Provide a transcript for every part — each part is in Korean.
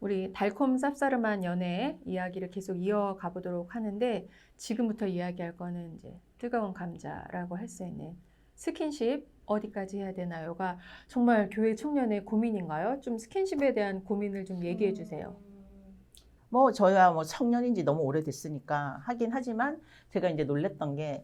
우리 달콤 쌉싸름한 연애 이야기를 계속 이어가 보도록 하는데 지금부터 이야기할 거는 이제 뜨거운 감자라고 할 수 있는 스킨십 어디까지 해야 되나요가 정말 교회 청년의 고민인가요? 좀 스킨십에 대한 고민을 좀 얘기해 주세요. 뭐 저야 뭐 청년인지 너무 오래됐으니까 하긴 하지만 제가 이제 놀랬던 게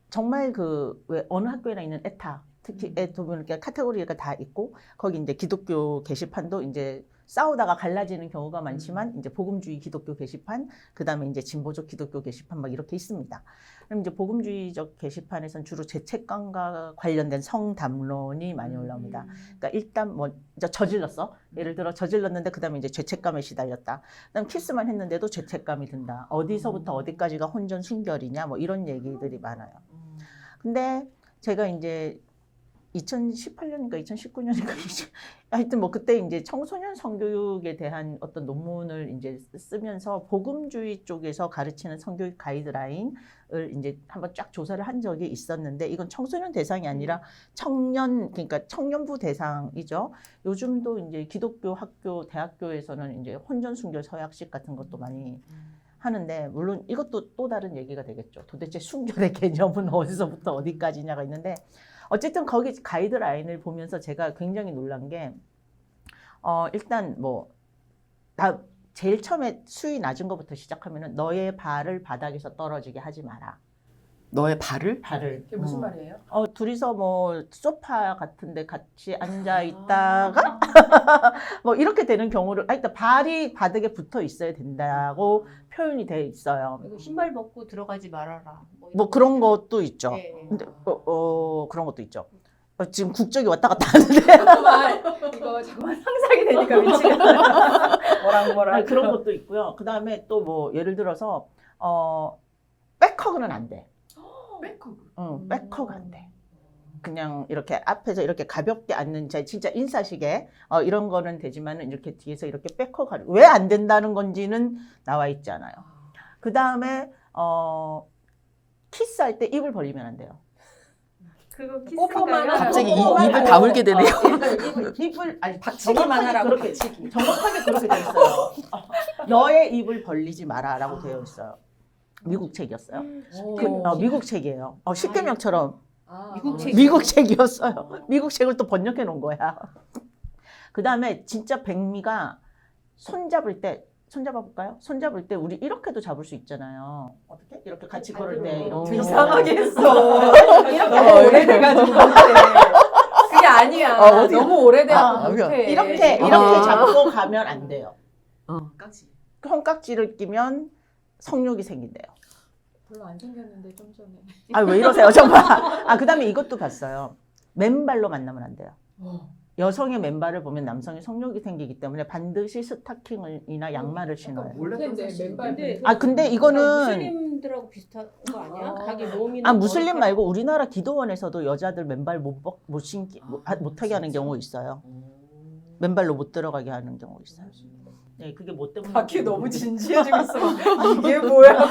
정말 그 왜 어느 학교에나 있는 에타 특히 보면 이렇게 카테고리가 다 있고 거기 이제 기독교 게시판도 이제 싸우다가 갈라지는 경우가 많지만 이제 복음주의 기독교 게시판 그다음에 이제 진보적 기독교 게시판 막 이렇게 있습니다. 그럼 이제 복음주의적 게시판에서는 주로 죄책감과 관련된 성담론이 많이 올라옵니다. 그러니까 일단 뭐 이제 저질렀어. 예를 들어 저질렀는데 그다음에 이제 죄책감에 시달렸다. 그다음 키스만 했는데도 죄책감이 든다. 어디서부터 어디까지가 혼전 순결이냐 뭐 이런 얘기들이 많아요. 근데 제가 이제 2018년인가 2019년인가 하여튼 뭐 그때 이제 청소년 성교육에 대한 어떤 논문을 이제 쓰면서 복음주의 쪽에서 가르치는 성교육 가이드라인을 이제 한번 쫙 조사를 한 적이 있었는데 이건 청소년 대상이 아니라 청년 그러니까 청년부 대상이죠. 요즘도 이제 기독교 학교 대학교에서는 이제 혼전 순결 서약식 같은 것도 많이 하는데 물론 이것도 또 다른 얘기가 되겠죠. 도대체 순결의 개념은 어디서부터 어디까지냐가 있는데 어쨌든 거기 가이드라인을 보면서 제가 굉장히 놀란 게 일단 뭐 나 제일 처음에 수위 낮은 것부터 시작하면은 너의 발을 바닥에서 떨어지게 하지 마라. 너의 발을? 발을. 그게 무슨 말이에요? 둘이서 뭐 소파 같은데 같이 앉아 있다가 뭐 이렇게 되는 경우를 일단 발이 바닥에 붙어 있어야 된다고 표현이 돼 있어요. 신발 벗고 들어가지 말아라. 뭐 그런 것도 있죠. 네. 근데 그런 것도 있죠. 지금 국적이 왔다 갔다 하는데 이거 잠깐만 상상이 되니까 미치겠다. 뭐랑 그런 것도 있고요. 그 다음에 또 뭐 예를 들어서 백허그는 안 돼. 백허그. 백허그 안 돼. 그냥 이렇게 앞에서 이렇게 가볍게 앉는 진짜 인사식에 이런 거는 되지만은 이렇게 뒤에서 이렇게 백허그 왜 안 된다는 건지는 나와 있지 않아요. 그 다음에 키스할 때 입을 벌리면 안 돼요. 그거 뽀뽀만 키스인가요? 갑자기 뽀뽀만 입을 다물게 되네요. 입을 아니 박치기만 하라고 그렇게 박치기. 정확하게 그렇게 돼 있어요. 너의 입을 벌리지 마라라고 되어 있어요. 미국 책이었어요. 미국 책이에요. 십계명처럼 미국 책. 미국 책이었어요. 미국 책을 또 번역해 놓은 거야. 그 다음에 진짜 백미가 손잡을 때 손잡아 볼까요? 손잡을 때 우리 이렇게도 잡을 수 있잖아요. 어떻게? 이렇게 같이 걸을 때 이렇게. 이상하게 했어. 이렇게 오래돼가지고 못해. 그게 아니야. 어디야? 너무 오래돼갖고 못해. 이렇게 아. 잡고 가면 안 돼요. 깍지. 손깍지를 끼면 성욕이 생긴대요. 별로 안 생겼는데 좀 전에. 왜 이러세요 정말. 그다음에 이것도 봤어요. 맨발로 만나면 안 돼요. 여성의 맨발을 보면 남성의 성욕이 생기기 때문에 반드시 스타킹이나 양말을 신어요. 몰랐는데 맨발. 근데 이거는 무슬림들하고 비슷한 거 아니야? 자기 몸이나 무슬림 말고 우리나라 기도원에서도 여자들 맨발 못 신기 못하게 하는 경우 있어요. 맨발로 못 들어가게 하는 경우 있어요. 네, 그게 뭐 때문에? 바퀴 너무 진지해지고 있어. 이게 뭐야?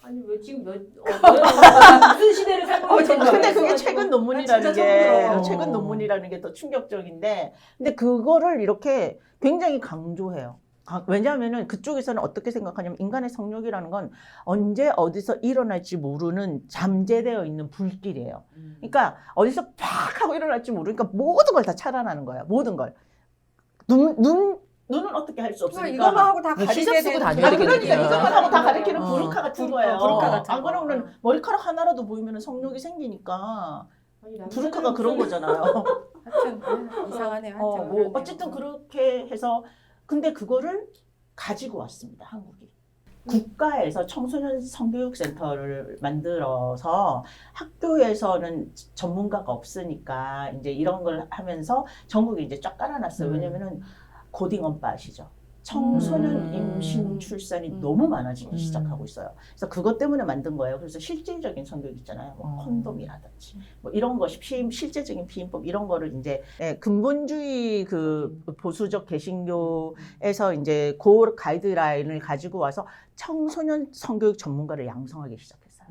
아니 왜 지금 무슨 시대를 살고 있는 거야? 근데 그게 최근 논문이라는 진짜 게 처음 들어. 최근 논문이라는 게 더 충격적인데, 근데 그거를 이렇게 굉장히 강조해요. 왜냐하면은 그쪽에서는 어떻게 생각하냐면 인간의 성욕이라는 건 언제 어디서 일어날지 모르는 잠재되어 있는 불길이에요. 그러니까 어디서 팍 하고 일어날지 모르니까 모든 걸 다 차단하는 거야. 모든 걸. 눈은 어떻게 할 수 없으니까. 이것만 하고 다 가리게 히잡 쓰고 되는 다녀야 그러니까 되겠네요. 이것만 하고 다 가리키는 부르카 같은 거예요. 부르카 같은 안 거. 그러면 머리카락 하나라도 보이면 성욕이 생기니까. 부르카가 그런 거잖아요. 하여튼 이상하네요. 하여튼 뭐 어쨌든 그렇게 해서 근데 그거를 가지고 왔습니다. 한국이. 국가에서 청소년 성교육센터를 만들어서 학교에서는 전문가가 없으니까 이제 이런 걸 하면서 전국에 이제 쫙 깔아놨어요. 왜냐면은 고딩엄빠 아시죠? 청소년 임신 출산이 너무 많아지기 시작하고 있어요. 그래서 그것 때문에 만든 거예요. 그래서 실질적인 성교육 있잖아요. 뭐 콘돔이라든지 뭐 이런 것이 실제적인 피임법 이런 거를 이제 근본주의 그 보수적 개신교에서 이제 그 가이드라인을 가지고 와서 청소년 성교육 전문가를 양성하기 시작했어요.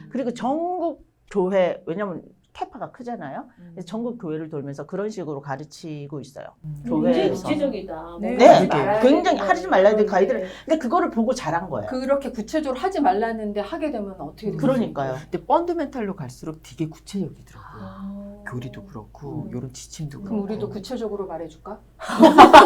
그리고 전국 교회 왜냐면 캐파가 크잖아요. 그래서 전국 교회를 돌면서 그런 식으로 가르치고 있어요. 굉장히 교회에서. 구체적이다. 네. 네, 말아야 굉장히 되는 하지 말라야 될 거. 가이드를. 근데 그거를 보고 잘한 거예요. 그렇게 구체적으로 하지 말라는데 하게 되면 어떻게 되죠? 그러니까요. 근데 펀드멘탈로 갈수록 되게 구체적이더라고요. 아. 교리도 그렇고 이런 지침도 그럼 그렇고. 우리도 구체적으로 말해줄까?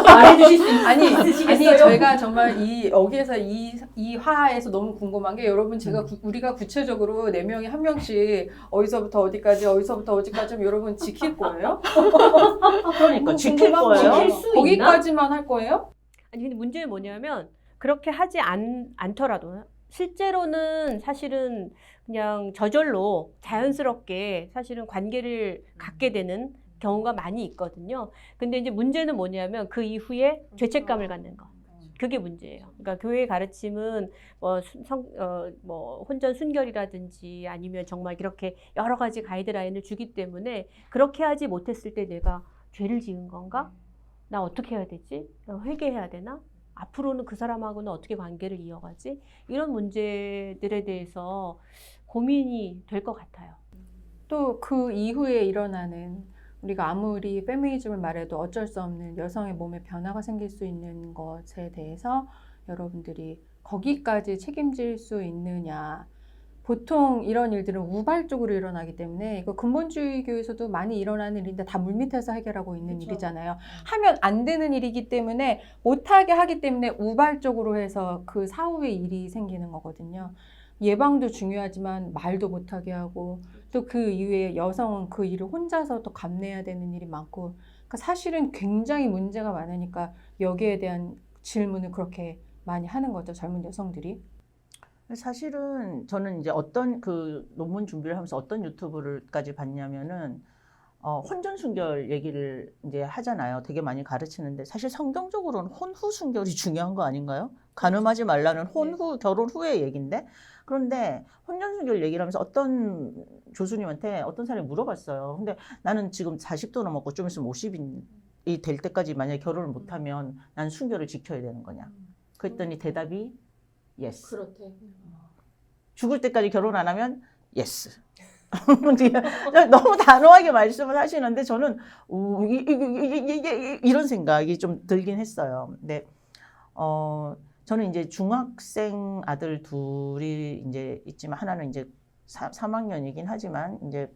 말해주실 수 아니 있으시겠어요? 저희가 정말 여기에서 이 화에서 너무 궁금한 게 여러분 제가 우리가 구체적으로 4명이 한 명씩 어디서부터 어디까지 하면 여러분 지킬 거예요? 그러니까 지킬 궁금한 거예요. 거예요. 지킬 수 거기까지만 할 거예요? 아니 근데 문제는 뭐냐면 그렇게 하지 않더라도 실제로는 사실은 그냥 저절로 자연스럽게 사실은 관계를 갖게 되는 경우가 많이 있거든요. 근데 이제 문제는 뭐냐면 그 이후에 죄책감을 갖는 거. 그게 문제예요. 그러니까 교회의 가르침은 뭐 혼전 순결이라든지 아니면 정말 이렇게 여러 가지 가이드라인을 주기 때문에 그렇게 하지 못했을 때 내가 죄를 지은 건가? 나 어떻게 해야 되지? 회개해야 되나? 앞으로는 그 사람하고는 어떻게 관계를 이어가지? 이런 문제들에 대해서 고민이 될 것 같아요. 또 그 이후에 일어나는 우리가 아무리 페미니즘을 말해도 어쩔 수 없는 여성의 몸에 변화가 생길 수 있는 것에 대해서 여러분들이 거기까지 책임질 수 있느냐. 보통 이런 일들은 우발적으로 일어나기 때문에 이거 근본주의교에서도 많이 일어나는 일인데 다 물밑에서 해결하고 있는 그쵸. 일이잖아요. 하면 안 되는 일이기 때문에 못하게 하기 때문에 우발적으로 해서 그 사후에 일이 생기는 거거든요. 예방도 중요하지만 말도 못하게 하고 또 그 이후에 여성은 그 일을 혼자서 또 감내해야 되는 일이 많고 그러니까 사실은 굉장히 문제가 많으니까 여기에 대한 질문을 그렇게 많이 하는 거죠. 젊은 여성들이. 사실은 저는 이제 어떤 그 논문 준비를 하면서 어떤 유튜브를까지 봤냐면은 혼전 순결 얘기를 이제 하잖아요. 되게 많이 가르치는데 사실 성경적으로는 혼후 순결이 중요한 거 아닌가요? 간음하지 말라는 혼후 결혼 후의 얘기인데 그런데 혼전 순결 얘기를 하면서 어떤 교수님한테 어떤 사람이 물어봤어요. 근데 나는 지금 40도 넘었고 좀 있으면 50이 될 때까지 만약에 결혼을 못하면 난 순결을 지켜야 되는 거냐? 그랬더니 대답이 yes. 그렇대. 죽을 때까지 결혼 안 하면 yes. 너무 단호하게 말씀을 하시는데 저는 이런 생각이 좀 들긴 했어요. 근데 저는 이제 중학생 아들 둘이 이제 있지만 하나는 이제 3학년이긴 하지만 이제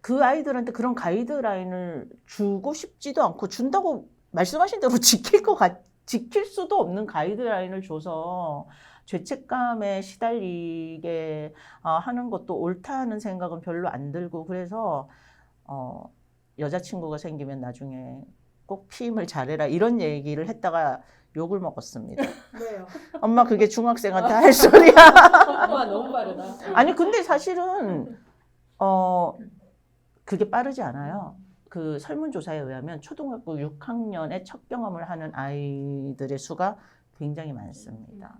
그 아이들한테 그런 가이드라인을 주고 싶지도 않고 준다고 말씀하신 대로 지킬 수도 없는 가이드라인을 줘서 죄책감에 시달리게 하는 것도 옳다는 생각은 별로 안 들고 그래서 여자친구가 생기면 나중에 꼭 피임을 잘해라 이런 얘기를 했다가 욕을 먹었습니다. 왜요? 엄마 그게 중학생한테 할 소리야. 엄마 너무 빠르다. 아니 근데 사실은 그게 빠르지 않아요. 그 설문조사에 의하면 초등학교 6학년에 첫 경험을 하는 아이들의 수가 굉장히 많습니다.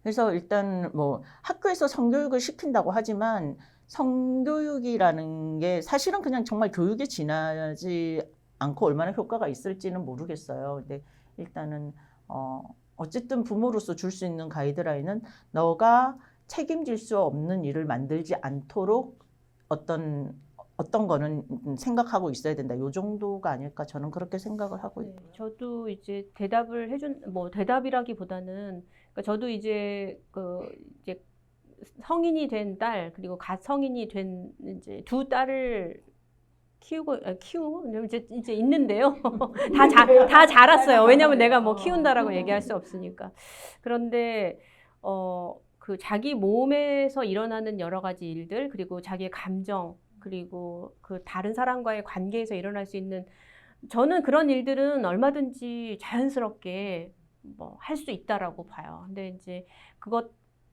그래서 일단 뭐 학교에서 성교육을 시킨다고 하지만 성교육이라는 게 사실은 그냥 정말 교육에 지나지 않고 얼마나 효과가 있을지는 모르겠어요. 근데 일단은 어쨌든 부모로서 줄 수 있는 가이드라인은 너가 책임질 수 없는 일을 만들지 않도록 어떤 거는 생각하고 있어야 된다. 요 정도가 아닐까 저는 그렇게 생각을 하고 있고요. 저도 이제 대답을 대답이라기보다는 그러니까 저도 이제 이제 성인이 된 딸 그리고 갓 성인이 된 이제 두 딸을 키우고 이제 있는데요. 다 자랐어요. 왜냐면 내가 뭐 키운다라고 얘기할 수 없으니까. 그런데 그 자기 몸에서 일어나는 여러 가지 일들 그리고 자기의 감정 그리고 그 다른 사람과의 관계에서 일어날 수 있는 저는 그런 일들은 얼마든지 자연스럽게 뭐 할 수 있다라고 봐요. 근데 이제 그것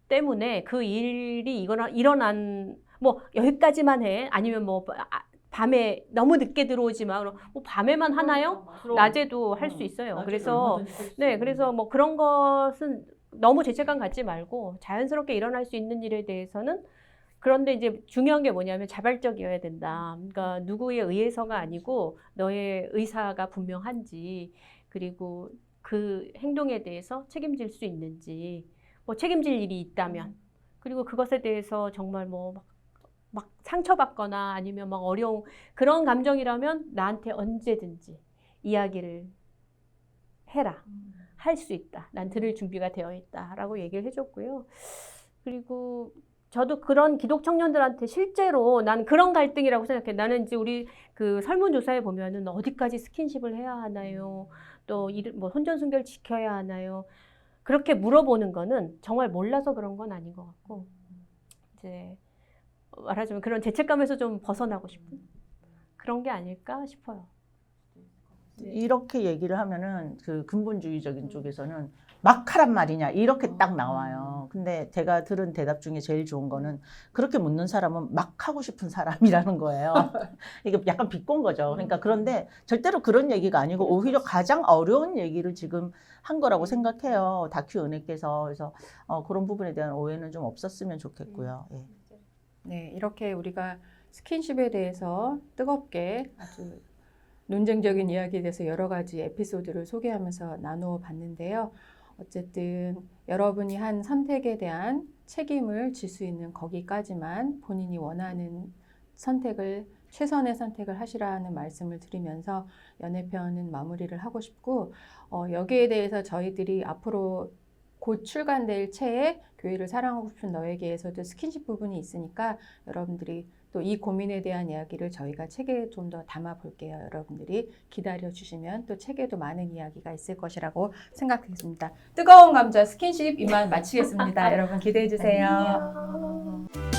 때문에 그 일이 일어난 뭐 여기까지만 해 아니면 뭐 밤에 너무 늦게 들어오지 마. 그럼 뭐 밤에만 하나요? 낮에도 할 수 있어요. 그래서 그래서 뭐 그런 것은 너무 죄책감 갖지 말고 자연스럽게 일어날 수 있는 일에 대해서는 그런데 이제 중요한 게 뭐냐면 자발적이어야 된다. 그러니까 누구에 의해서가 아니고 너의 의사가 분명한지 그리고 그 행동에 대해서 책임질 수 있는지 뭐 책임질 일이 있다면 그리고 그것에 대해서 정말 뭐 막 상처받거나 아니면 막 어려운 그런 감정이라면 나한테 언제든지 이야기를 해라. 할 수 있다. 난 들을 준비가 되어 있다라고 얘기를 해줬고요. 그리고 저도 그런 기독 청년들한테 실제로 난 그런 갈등이라고 생각해. 나는 이제 우리 그 설문조사에 보면은 어디까지 스킨십을 해야 하나요? 또 뭐 혼전순결 지켜야 하나요? 그렇게 물어보는 거는 정말 몰라서 그런 건 아닌 것 같고 이제 말하자면 그런 죄책감에서 좀 벗어나고 싶은 그런 게 아닐까 싶어요. 이렇게 얘기를 하면은 그 근본주의적인 쪽에서는 막 하란 말이냐 이렇게 딱 나와요. 근데 제가 들은 대답 중에 제일 좋은 거는 그렇게 묻는 사람은 막 하고 싶은 사람이라는 거예요. 이게 약간 비꼰 거죠. 그러니까 그런데 절대로 그런 얘기가 아니고 오히려 가장 어려운 얘기를 지금 한 거라고 생각해요. 다큐 은혜께서. 그래서 그런 부분에 대한 오해는 좀 없었으면 좋겠고요. 예. 네, 이렇게 우리가 스킨십에 대해서 뜨겁게 아주 논쟁적인 이야기에 대해서 여러 가지 에피소드를 소개하면서 나누어 봤는데요. 어쨌든 여러분이 한 선택에 대한 책임을 질 수 있는 거기까지만 본인이 원하는 선택을 최선의 선택을 하시라는 말씀을 드리면서 연애편은 마무리를 하고 싶고 여기에 대해서 저희들이 앞으로 곧 출간될 책에 교회를 사랑하고 싶은 너에게에서도 스킨십 부분이 있으니까 여러분들이 또 이 고민에 대한 이야기를 저희가 책에 좀 더 담아 볼게요. 여러분들이 기다려 주시면 또 책에도 많은 이야기가 있을 것이라고 생각했습니다. 뜨거운 감자 스킨십 이만 마치겠습니다. 여러분 기대해 주세요. 안녕.